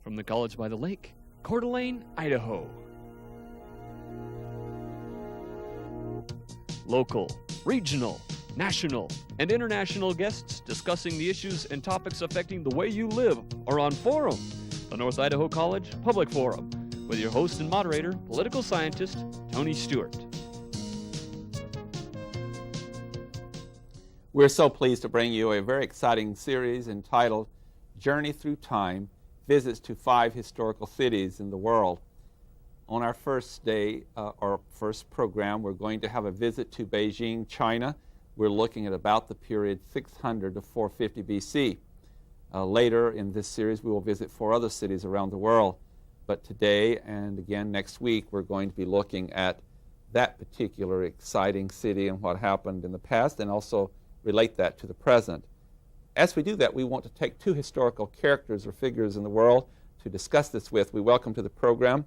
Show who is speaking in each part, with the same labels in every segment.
Speaker 1: from the college by the lake, Coeur d'Alene, Idaho. Local, regional, national, and international guests discussing the issues and topics affecting the way you live are on Forum, the North Idaho College Public Forum, with your host and moderator, political scientist Tony Stewart.
Speaker 2: We're so pleased to bring you a very exciting series entitled Journey Through Time, Visits to 5 Historical Cities in the World. On our first day, our first program, we're going to have a visit to Beijing, China. We're looking at about the period 600 to 450 BC. Later in this series, we will visit 4 other cities around the world. But today and again next week, we're going to be looking at that particular exciting city and what happened in the past, and also relate that to the present. As we do that, we want to take 2 historical characters or figures in the world to discuss this with. We welcome to the program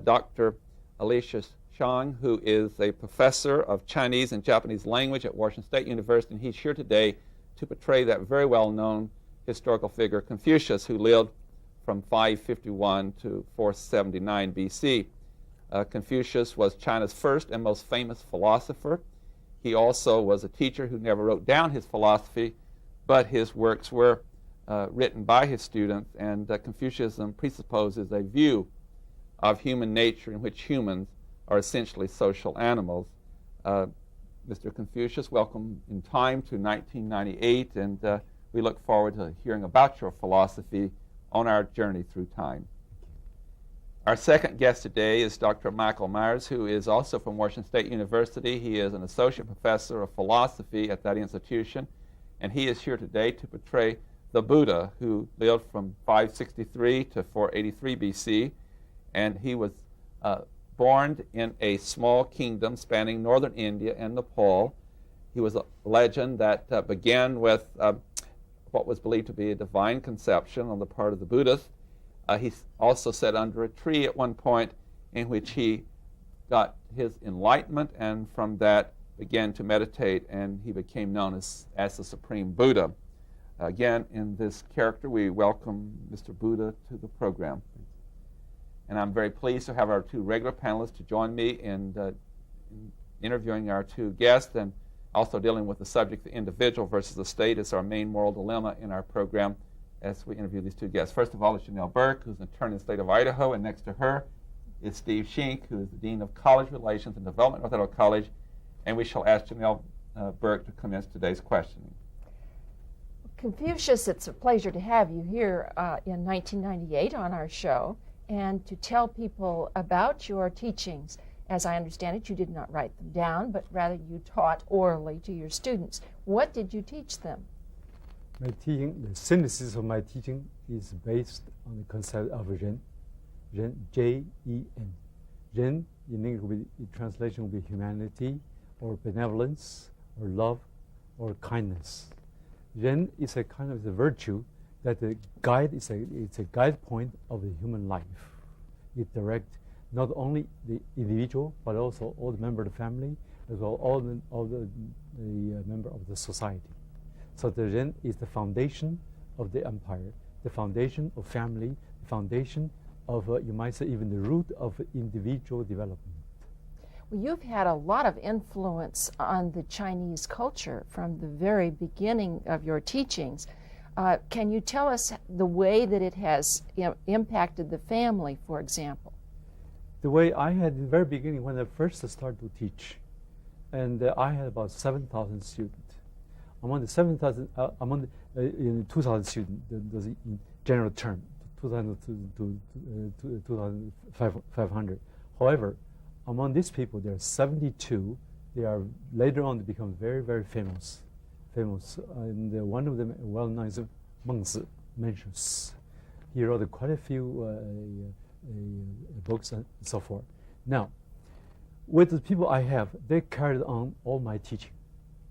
Speaker 2: Dr. Alicia Xiang, who is a professor of Chinese and Japanese language at Washington State University, and he's here today to portray that very well-known historical figure, Confucius, who lived from 551 to 479 BC. Confucius was China's first and most famous philosopher. He also was a teacher who never wrote down his philosophy, but his works were written by his students, and Confucianism presupposes a view of human nature in which humans are essentially social animals. Mr. Confucius, welcome in time to 1998, and we look forward to hearing about your philosophy on our journey through time. Our second guest today is Dr. Michael Myers, who is also from Washington State University. He is an associate professor of philosophy at that institution, and he is here today to portray the Buddha, who lived from 563 to 483 BC, and he was born in a small kingdom spanning northern India and Nepal. He was a legend that began with what was believed to be a divine conception on the part of the Buddhists. He also sat under a tree at one point in which he got his enlightenment, and from that began to meditate, and he became known as the Supreme Buddha. Again, in this character, we welcome Mr. Buddha to the program. And I'm very pleased to have our 2 regular panelists to join me in interviewing our 2 guests, and also dealing with the subject, the individual versus the state, is our main moral dilemma in our program as we interview these 2 guests. First of all is Janelle Burke, who's an attorney in the state of Idaho, and next to her is Steve Schenck, who is the Dean of College Relations and Development at North Idaho College, and we shall ask Janelle Burke to commence today's questioning.
Speaker 3: Confucius, it's a pleasure to have you here in 1998 on our show, and to tell people about your teachings. As I understand it, you did not write them down, but rather you taught orally to your students. What did you teach them?
Speaker 4: My teaching, the synthesis of my teaching is based on the concept of Ren, J-E-N. Ren, in English, the translation will be humanity, or benevolence, or love, or kindness. Ren is a kind of the virtue that the guide is it's a guide point of the human life. It directs not only the individual, but also all the members of the family, as well as all the members of the society. So the Ren is the foundation of the empire, the foundation of family, the foundation of, you might say, even the root of individual development.
Speaker 3: Well, you've had a lot of influence on the Chinese culture from the very beginning of your teachings. Can you tell us the way that it has impacted the family, for example?
Speaker 4: The way I had in the very beginning when I first started to teach, and I had about 7,000 students. Among the 7,000, in 2,000 students, in general term, 2,000 to 2,500. However, among these people, there are 72. They are later on to become very, very famous. And one of them, well known, is Mengzi, Mencius. He wrote quite a few books and so forth. Now, with the people I have, they carried on all my teaching.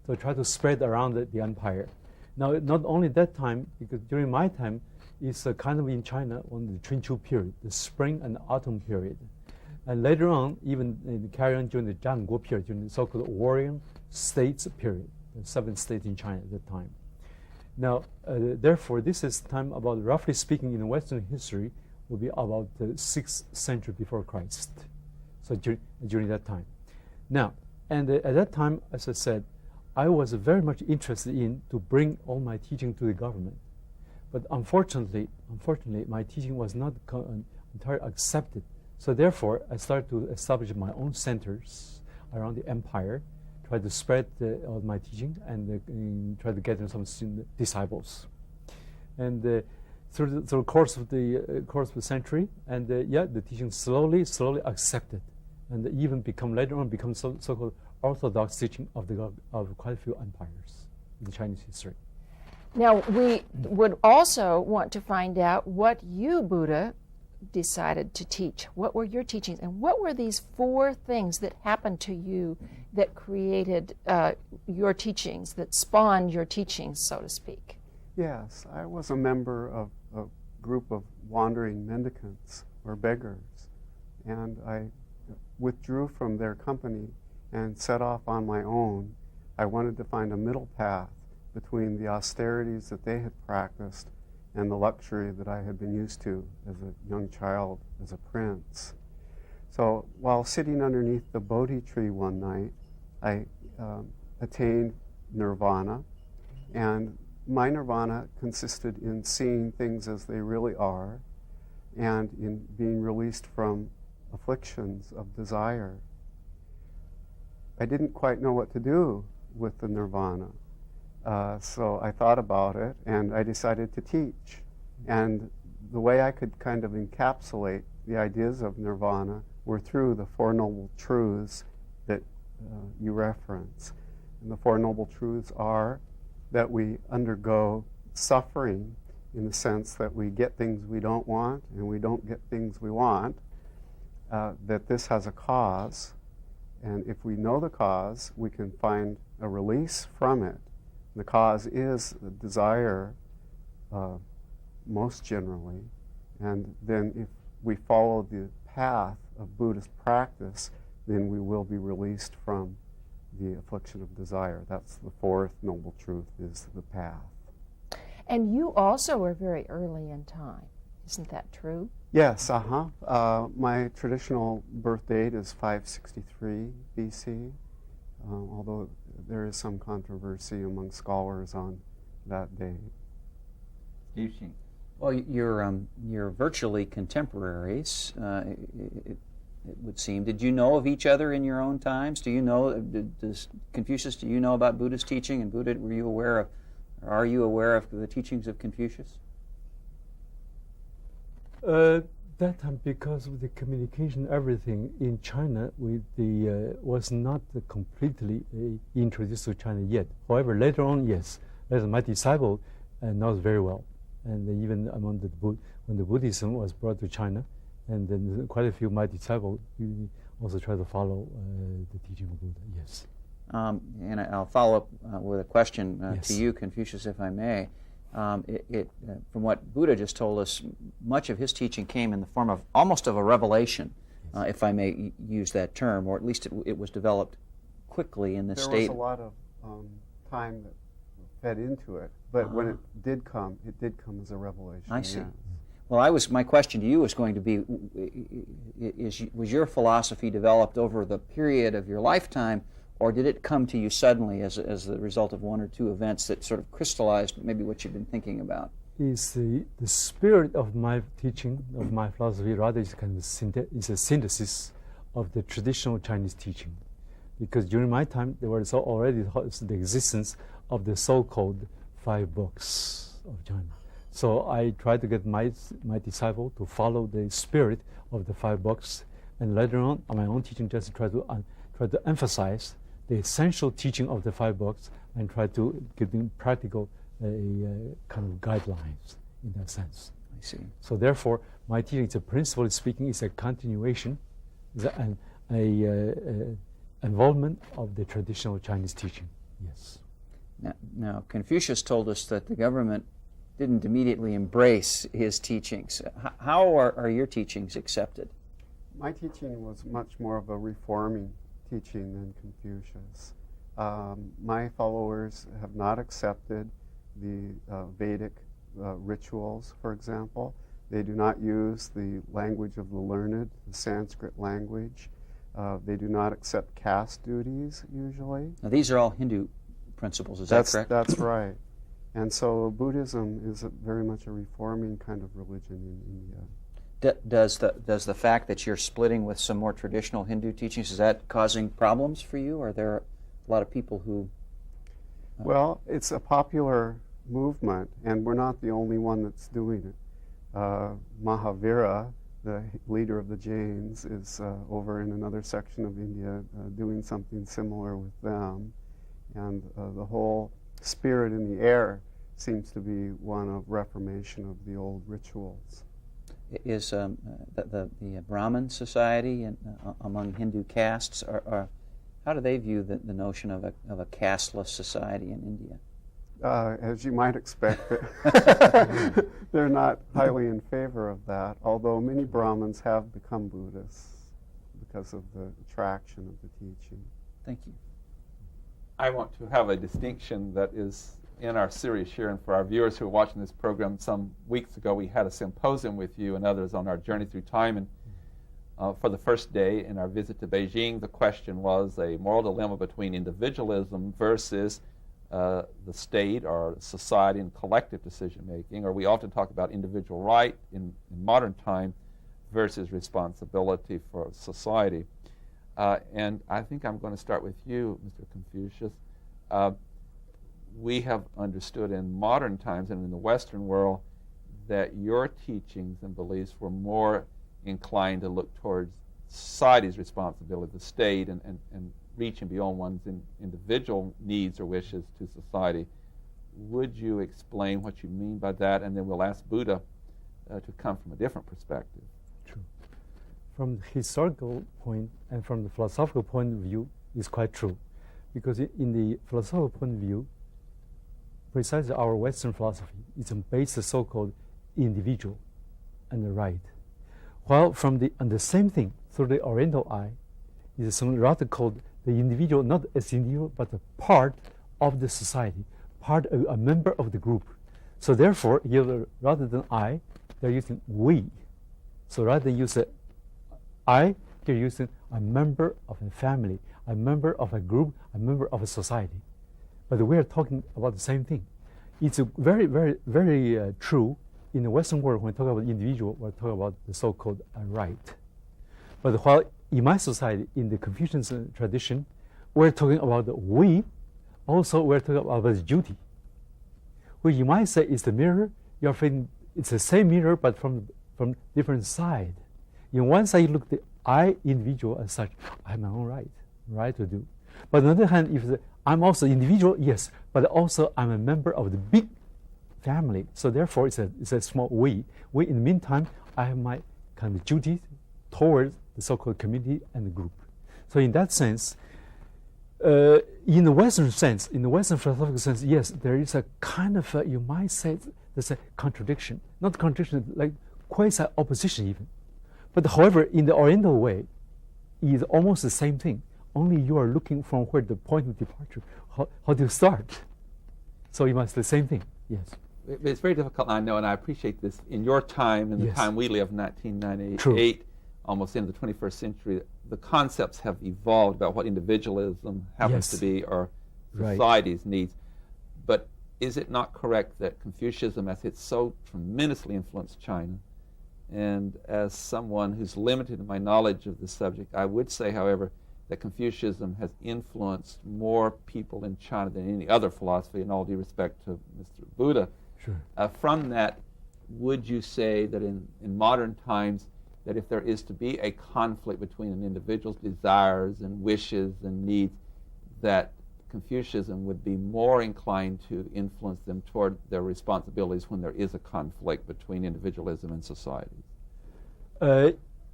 Speaker 4: So I try to spread around the empire. Now, not only that time, because during my time, it's kind of in China on the Chunqiu period, the spring and autumn period. And later on, even carry on during the Zhangguo period, during the so-called warring states period, the 7 states in China at that time. Now, therefore, this is time about, roughly speaking, in Western history, will be about the 6th century before Christ. So during that time. Now, and at that time, as I said, I was very much interested in to bring all my teaching to the government. But unfortunately, my teaching was not entirely accepted. So therefore, I started to establish my own centers around the empire, try to spread all my teaching, and try to get some disciples. And through the course of the century, and the teaching slowly accepted, and even later on become so-called orthodox teaching of quite a few empires in the Chinese history.
Speaker 3: Now, we would also want to find out what you, Buddha, decided to teach. What were your teachings? And what were these 4 things that happened to you that created your teachings, that spawned your teachings, so to speak?
Speaker 5: Yes, I was a member of a group of wandering mendicants or beggars, and I withdrew from their company and set off on my own. I wanted to find a middle path between the austerities that they had practiced and the luxury that I had been used to as a young child, as a prince. So while sitting underneath the Bodhi tree one night, I attained nirvana, and my nirvana consisted in seeing things as they really are and in being released from afflictions of desire. I didn't quite know what to do with the nirvana. So I thought about it, and I decided to teach. And the way I could kind of encapsulate the ideas of nirvana were through the 4 Noble Truths that you reference. And the 4 Noble Truths are that we undergo suffering in the sense that we get things we don't want and we don't get things we want, that this has a cause, and if we know the cause, we can find a release from it. The cause is the desire, most generally, and then if we follow the path of Buddhist practice, then we will be released from the affliction of desire. That's the 4th Noble Truth, is the path.
Speaker 3: And you also were very early in time. Isn't that true?
Speaker 5: Yes, my traditional birth date is 563 BC, although there is some controversy among scholars on that date.
Speaker 6: Well, you're virtually contemporaries, it would seem. Did you know of each other in your own times? Do you know, does Confucius, do you know about Buddha's teaching? And Buddha, were you aware of, or are you aware of the teachings of Confucius?
Speaker 4: That time, because of the communication, everything in China was not completely introduced to China yet. However, later on, yes, as my disciple knows very well, and even among when the Buddhism was brought to China, and then quite a few of my disciples also try to follow the teaching of Buddha. Yes.
Speaker 6: And I'll follow up with a question
Speaker 4: yes.
Speaker 6: to you, Confucius, if I may. From what Buddha just told us, much of his teaching came in the form of almost of a revelation, yes.
Speaker 4: Yes.
Speaker 6: If I may use that term, or at least it was developed quickly in the state.
Speaker 5: There was a lot of time that fed into it, but when it did come as a revelation.
Speaker 6: I see.
Speaker 5: Yes.
Speaker 6: Well, my question to you was going to be, was your philosophy developed over the period of your lifetime, or did it come to you suddenly as the result of 1 or 2 events that sort of crystallized maybe what you've been thinking about?
Speaker 4: Is the spirit of my teaching, of my philosophy, rather is kind of is a synthesis of the traditional Chinese teaching. Because during my time, there was already the existence of the so-called 5 books of China. So I tried to get my disciple to follow the spirit of the 5 books, and later on my own teaching just try to emphasize the essential teaching of the 5 books and try to give them practical kind of guidelines in that sense.
Speaker 6: I see.
Speaker 4: So therefore, my teaching, principally speaking, is a continuation, is an involvement of the traditional Chinese teaching. Yes.
Speaker 6: Now, Confucius told us that the government didn't immediately embrace his teachings. How are your teachings accepted?
Speaker 5: My teaching was much more of a reforming teaching than Confucius. My followers have not accepted the Vedic rituals, for example. They do not use the language of the learned, the Sanskrit language. They do not accept caste duties, usually.
Speaker 6: Now, these are all Hindu principles, is that correct?
Speaker 5: That's right. And so Buddhism is very much a reforming kind of religion in India.
Speaker 6: Does the fact that you're splitting with some more traditional Hindu teachings, is that causing problems for you? Are there a lot of people who...
Speaker 5: Well, it's a popular movement, and we're not the only one that's doing it. Mahavira, the leader of the Jains, is over in another section of India doing something similar with them. And the whole spirit in the air seems to be one of reformation of the old rituals.
Speaker 6: Is the Brahmin Society among Hindu castes, how do they view the notion of a casteless society in India?
Speaker 5: As you might expect, they're not highly in favor of that, although many Brahmins have become Buddhists because of the attraction of the teaching.
Speaker 6: Thank you.
Speaker 2: I want to have a distinction that is in our series here, and for our viewers who are watching this program, some weeks ago we had a symposium with you and others on our journey through time, and for the first day in our visit to Beijing, the question was a moral dilemma between individualism versus the state or society and collective decision-making, or we often talk about individual right in modern time versus responsibility for society. And I think I'm going to start with you, Mr. Confucius. We have understood in modern times and in the Western world that your teachings and beliefs were more inclined to look towards society's responsibility, the state, and reaching beyond one's individual needs or wishes to society. Would you explain what you mean by that? And then we'll ask Buddha to come from a different perspective.
Speaker 4: True. From the historical point and from the philosophical point of view, it's quite true. Because in the philosophical point of view, precisely our Western philosophy is based on the so-called individual and the right. While from the same thing, through the Oriental eye, is something rather called the individual, not as individual, but a part of the society, part of a member of the group. So therefore, here, rather than I, they're using we. So rather than use I, they're using a member of a family, a member of a group, a member of a society. But we are talking about the same thing. It's very, very, very true in the Western world. When we talk about individual, we're talking about the so-called right. But while in my society, in the Confucius tradition, we're talking about the we, also we're talking about the duty. Well, you might say it's the mirror, you're feeling it's the same mirror, but from different side. In one side, you look at the I individual as such, I have my own right to do. But on the other hand, if I'm also individual, yes, but also I'm a member of the big family. So therefore, it's a small we. We, in the meantime, I have my kind of duty towards the so-called community and the group. So in that sense, in the Western sense, in the Western philosophical sense, yes, there is a kind of, you might say, there's a contradiction. Not contradiction, like quasi-opposition even. But however, in the Oriental way, it's almost the same thing. Only you are looking from where the point of departure, how do you start? So you must do the same thing, yes.
Speaker 2: It's very difficult, I know, and I appreciate this. In your time, in the
Speaker 4: Yes.
Speaker 2: time we live, 1998,
Speaker 4: True.
Speaker 2: almost into the 21st century, the concepts have evolved about what individualism happens
Speaker 4: Yes.
Speaker 2: to be or
Speaker 4: Right.
Speaker 2: society's needs. But is it not correct that Confucianism, as it's so tremendously influenced China, and as someone who's limited in my knowledge of this subject, I would say, however, that Confucianism has influenced more people in China than any other philosophy, in all due respect to Mr. Buddha.
Speaker 4: Sure.
Speaker 2: From that, would you say that in modern times, that if there is to be a conflict between an individual's desires and wishes and needs, that Confucianism would be more inclined to influence them toward their responsibilities when there is a conflict between individualism and society?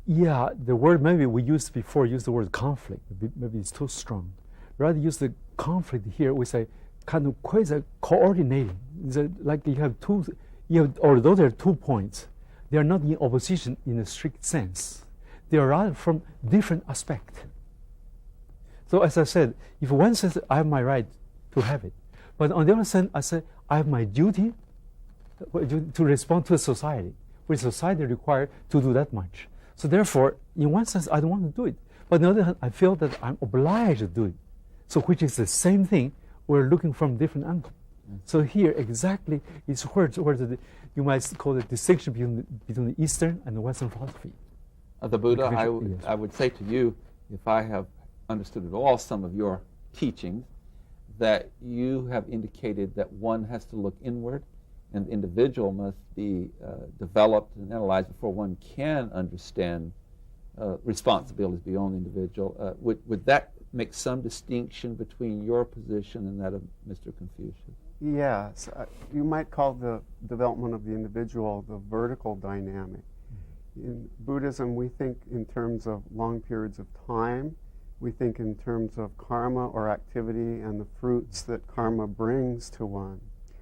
Speaker 4: Yeah, the word maybe we used before, used the word conflict. Maybe it's too strong. Rather use the conflict here, we say kind of quasi-coordinating. Like you have although there are 2 points, they are not in opposition in a strict sense. They are rather from different aspects. So as I said, if one says I have my right to have it, but on the other hand, I say I have my duty to respond to society. which society requires to do that much. So therefore, in one sense, I don't want to do it. But on the other hand, I feel that I'm obliged to do it. So which is the same thing, we're looking from different angles. So here exactly is where you might call the distinction between the Eastern and the Western philosophy.
Speaker 2: The Buddha,
Speaker 4: Yes.
Speaker 2: I would say to you, if I have understood at all some of your teachings, that you have indicated that one has to look inward and the individual must be developed and analyzed before one can understand responsibilities beyond the individual. Would that make some distinction between your position and that of Mr. Confucius?
Speaker 5: Yes. You might call the development of the individual the vertical dynamic. In Buddhism, we think in terms of long periods of time. We think in terms of karma or activity and the fruits that karma brings to one.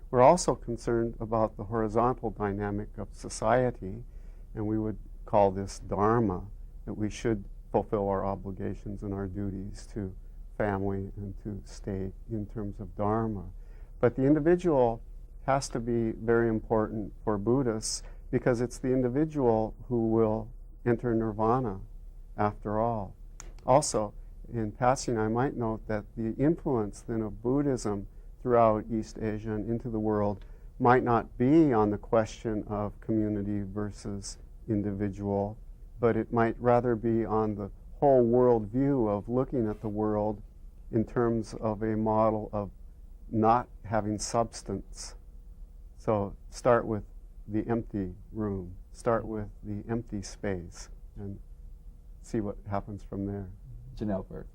Speaker 5: We're also concerned about the horizontal dynamic of society, and we would call this dharma, that we should fulfill our obligations and our duties to family and to state in terms of dharma. But the individual has to be very important for Buddhists because it's the individual who will enter nirvana after all. Also, in passing, I might note that the influence then of Buddhism throughout East Asia and into the world might not be on the question of community versus individual, but it might rather be on the whole world view of looking at the world in terms of a model of not having substance. So start with the empty room, start with the empty space, and see what happens from there.
Speaker 2: Janelle Berg.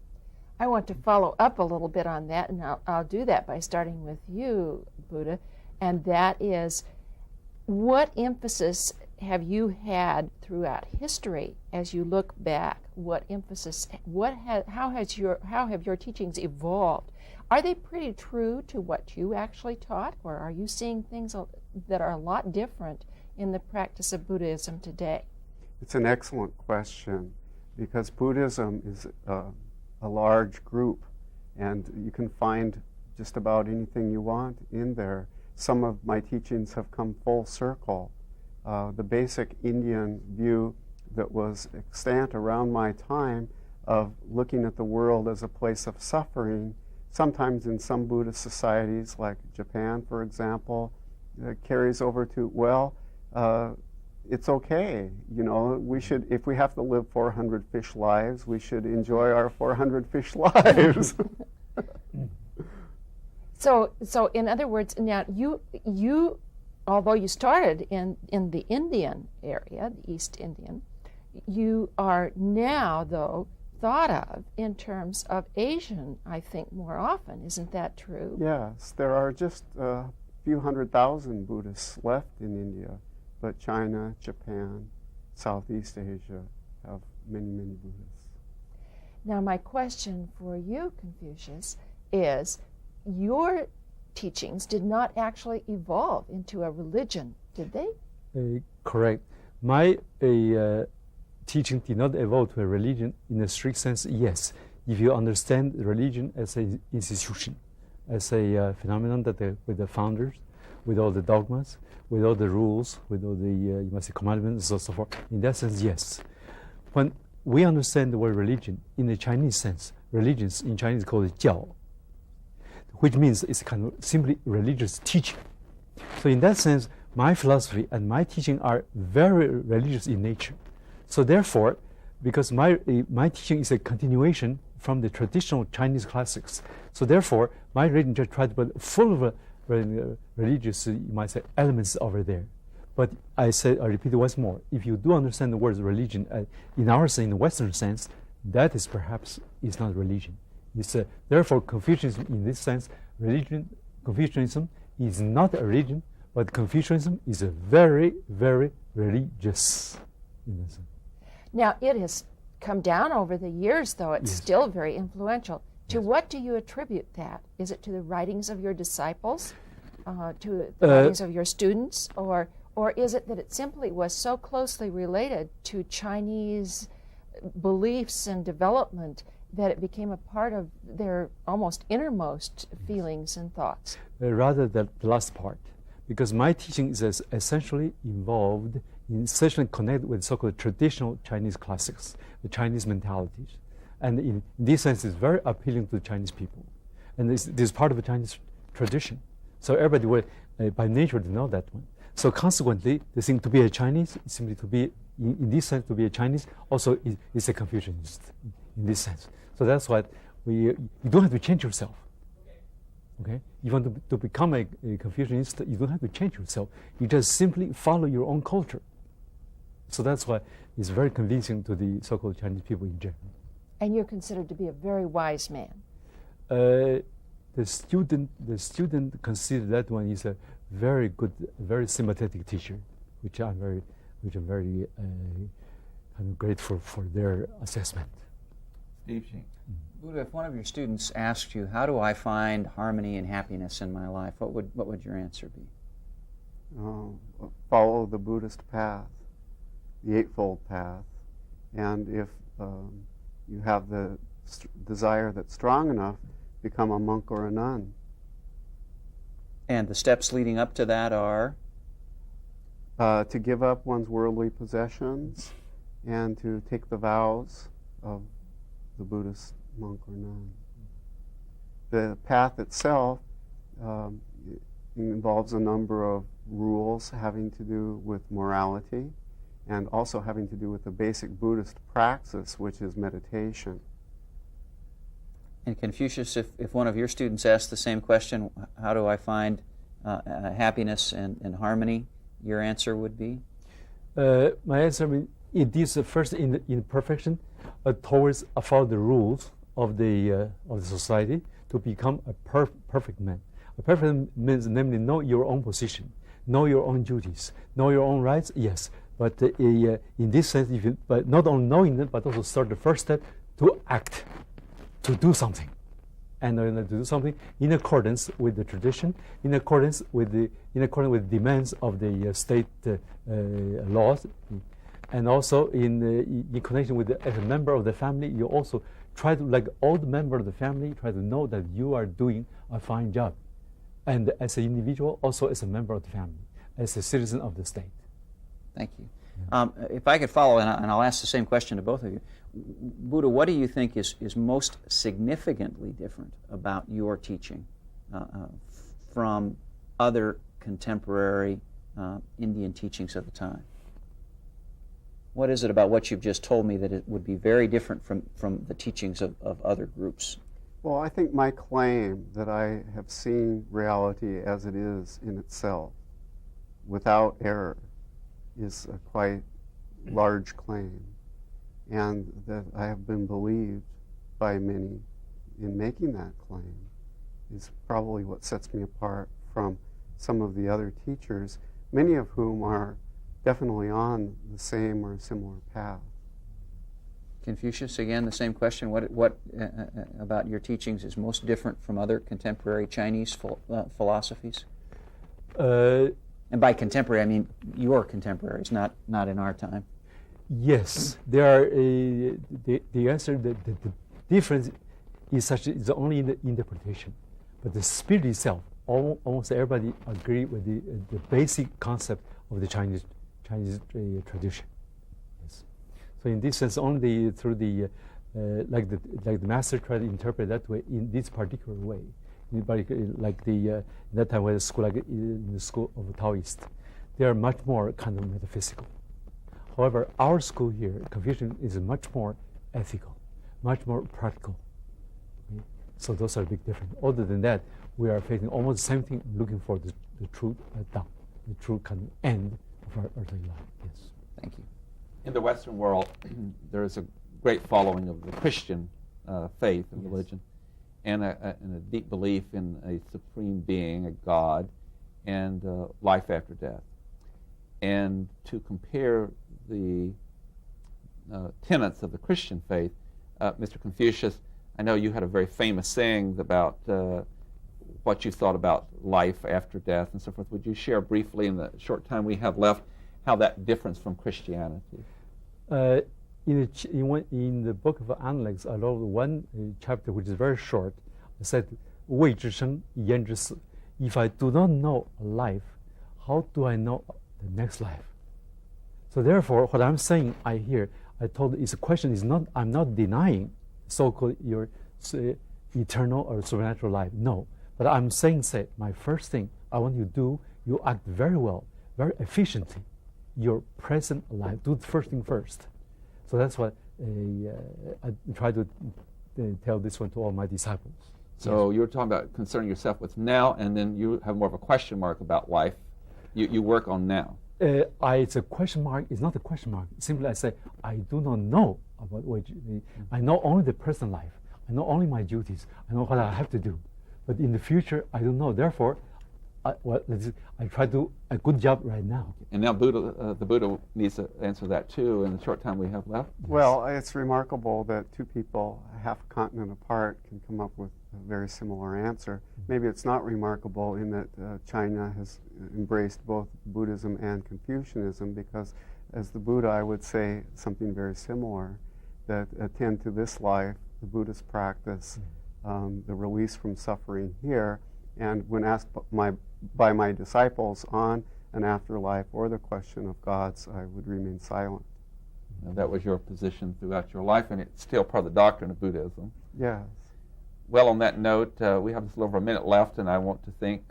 Speaker 3: I want to follow up a little bit on that, and I'll do that by starting with you, Buddha, and that is, what emphasis have you had throughout history as you look back? What emphasis? How have your teachings evolved? Are they pretty true to what you actually taught, or are you seeing things that are a lot different in the practice of Buddhism today?
Speaker 5: It's an excellent question, because Buddhism is a large group, and you can find just about anything you want in there. Some of my teachings have come full circle. The basic Indian view that was extant around my time of looking at the world as a place of suffering, sometimes in some Buddhist societies, like Japan, for example, carries over to, well, it's okay, you know, we should, if we have to live 400 fish lives, we should enjoy our 400 fish lives.
Speaker 3: So in other words, now you although you started in the Indian area, the East Indian, you are now, though, thought of in terms of Asian, I think, more often. Isn't that true?
Speaker 5: Yes, there are just a few 100,000 Buddhists left in India, but China, Japan, Southeast Asia have many, many Buddhists.
Speaker 3: Now, my question for you, Confucius, is your teachings did not actually evolve into a religion, did they?
Speaker 4: Correct. My teaching did not evolve to a religion in a strict sense, yes. If you understand religion as an institution, as a phenomenon that with the founders, with all the dogmas, with all the rules, with all the you must say commandments, and so forth. In that sense, yes. When we understand the word religion in the Chinese sense, religions in Chinese called jiao, which means it's kind of simply religious teaching. So in that sense, my philosophy and my teaching are very religious in nature. So therefore, because my teaching is a continuation from the traditional Chinese classics, so therefore, my reading just tried to put full of religious, you might say, elements over there. But I repeat it once more, if you do understand the word religion in our sense, in the Western sense, that is perhaps is not religion. It's therefore, Confucianism in this sense, Confucianism is not a religion, but Confucianism is a very, very religious in this sense.
Speaker 3: Now, it has come down over the years, though it's still very influential. To what do you attribute that? Is it to the writings of your disciples, to the writings of your students, or is it that it simply was so closely related to Chinese beliefs and development that it became a part of their almost innermost feelings and thoughts?
Speaker 4: Rather the last part. because my teaching is essentially involved, essentially connected with so-called traditional Chinese classics, the Chinese mentalities. And in this sense, it's very appealing to the Chinese people. And this is part of the Chinese tradition. So everybody would, by nature, to know that one. So consequently, the thing to be a Chinese, simply to be, in this sense, to be a Chinese, also is a Confucianist in this sense. So that's why you don't have to change yourself. Okay? You want to become a Confucianist, you don't have to change yourself. You just simply follow your own culture. So that's why it's very convincing to the so-called Chinese people in general.
Speaker 3: And you're considered to be a very wise man.
Speaker 4: The student considered that one is a very good, very sympathetic teacher, which I'm very kind of grateful for their assessment.
Speaker 2: Steve Sheen.
Speaker 6: Buddha, if one of your students asked you, how do I find harmony and happiness in my life, what would your answer be?
Speaker 5: Follow the Buddhist path, the Eightfold Path, and if you have the desire that's strong enough, become a monk or a nun.
Speaker 6: And the steps leading up to that are?
Speaker 5: To give up one's worldly possessions and to take the vows of the Buddhist monk or nun. The path itself involves a number of rules having to do with morality and also having to do with the basic Buddhist praxis, which is meditation.
Speaker 6: And Confucius, if one of your students asked the same question, how do I find happiness and harmony, your answer would be?
Speaker 4: My answer is first in perfection towards follow the rules of the society to become a perfect man. A perfect man means namely know your own position, know your own duties, know your own rights. Yes, but in this sense, but not only knowing it, but also start the first step to act, to do something, and to do something in accordance with the tradition, in accordance with the demands of the state laws, and also in connection with as a member of the family, you also try to, like all the members of the family, try to know that you are doing a fine job, and as an individual, also as a member of the family, as a citizen of the state.
Speaker 6: Thank you. If I could follow, and I'll ask the same question to both of you. Buddha, what do you think is most significantly different about your teaching from other contemporary Indian teachings of the time? What is it about what you've just told me that it would be very different from the teachings of other groups?
Speaker 5: Well, I think my claim that I have seen reality as it is in itself, without error, is a quite large claim, and that I have been believed by many in making that claim is probably what sets me apart from some of the other teachers, many of whom are definitely on the same or similar path.
Speaker 6: Confucius, again, the same question. What about your teachings is most different from other contemporary Chinese philosophies? And by contemporary, I mean your contemporaries, not in our time.
Speaker 4: Yes, there are. The answer, the difference is only in the interpretation, but the spirit itself, almost everybody agree with the basic concept of the Chinese tradition. Yes. So in this sense, only through the like the master tried to interpret that way in this particular way. Like that time when the school, like in the school of Taoist, they are much more kind of metaphysical. However, our school here, Confucian, is much more ethical, much more practical. Okay? So those are big differences. Other than that, we are facing almost the same thing, looking for the true Tao, the true kind of end of our earthly life. Yes.
Speaker 6: Thank you.
Speaker 2: In the Western world, there is a great following of the Christian faith and religion, and a deep belief in a supreme being, a God, and life after death. And to compare the tenets of the Christian faith, Mr. Confucius, I know you had a very famous saying about what you thought about life after death and so forth. Would you share briefly in the short time we have left how that differs from Christianity?
Speaker 4: In the book of Analects, I wrote one chapter which is very short. It said, 未知生，焉知死? If I do not know life, how do I know the next life? So therefore, what I'm saying, I told is the question is not, I'm not denying so-called your eternal or supernatural life. No. But I'm saying, my first thing I want you to do, you act very well, very efficiently, your present life. Do the first thing first. So that's what I try to tell this one to all my disciples.
Speaker 2: So you were talking about concerning yourself with now, and then you have more of a question mark about life. You work on now.
Speaker 4: It's a question mark. It's not a question mark. Simply I say, I do not know about what I know only the present life. I know only my duties. I know what I have to do. But in the future, I don't know. Therefore, I try to do a good job right now.
Speaker 2: And now the Buddha needs to answer that too in the short time we have left.
Speaker 5: Well, it's remarkable that two people half a continent apart can come up with a very similar answer. Maybe it's not remarkable in that China has embraced both Buddhism and Confucianism, because as the Buddha, I would say something very similar, that attend to this life, the Buddhist practice, the release from suffering here, and when asked by my disciples on an afterlife or the question of gods, I would remain silent.
Speaker 2: And that was your position throughout your life, and it's still part of the doctrine of Buddhism.
Speaker 5: Yes.
Speaker 2: Well, on that note, we have just a little over a minute left, and I want to thank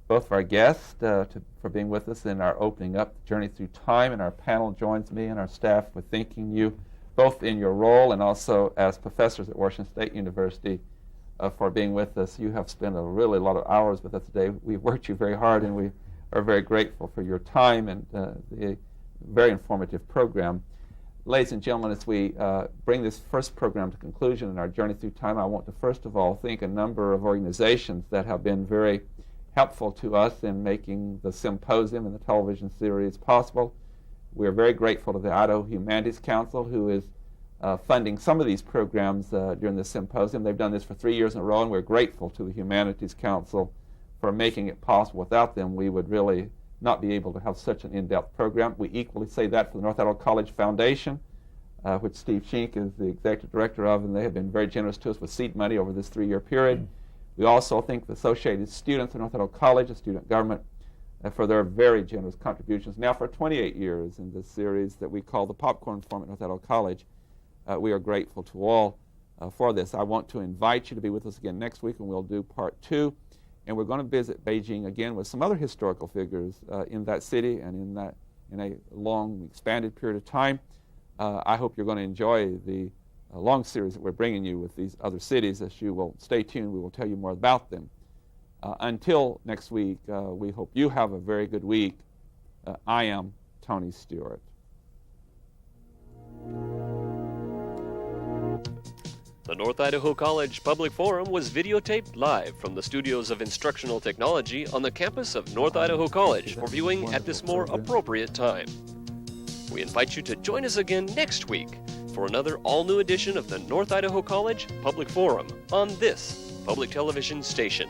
Speaker 2: both of our guests for being with us in our opening up Journey Through Time, and our panel joins me and our staff with thanking you both in your role and also as professors at Washington State University for being with us. You have spent a lot of hours with us today. We've worked you very hard, and we are very grateful for your time and the very informative program. Ladies and gentlemen, as we bring this first program to conclusion in our Journey Through Time, I want to first of all thank a number of organizations that have been very helpful to us in making the symposium and the television series possible. We're very grateful to the Idaho Humanities Council, who is funding some of these programs during this symposium. They've done this for 3 years in a row, and we're grateful to the Humanities Council for making it possible. Without them, we would really not be able to have such an in-depth program. We equally say that for the North Idaho College Foundation, which Steve Schink is the executive director of, and they have been very generous to us with seed money over this 3-year period. We also thank the Associated Students at North Idaho College, the student government, for their very generous contributions. Now for 28 years in this series that we call the Popcorn Forum at North Idaho College, we are grateful to all for this. I want to invite you to be with us again next week, and we'll do part 2. And we're going to visit Beijing again with some other historical figures in that city and in a long, expanded period of time. I hope you're going to enjoy the long series that we're bringing you with these other cities. As you will stay tuned, we will tell you more about them. Until next week, we hope you have a very good week. I am Tony Stewart.
Speaker 1: The North Idaho College Public Forum was videotaped live from the studios of Instructional Technology on the campus of North Idaho College for viewing at this more appropriate time. We invite you to join us again next week for another all-new edition of the North Idaho College Public Forum on this public television station.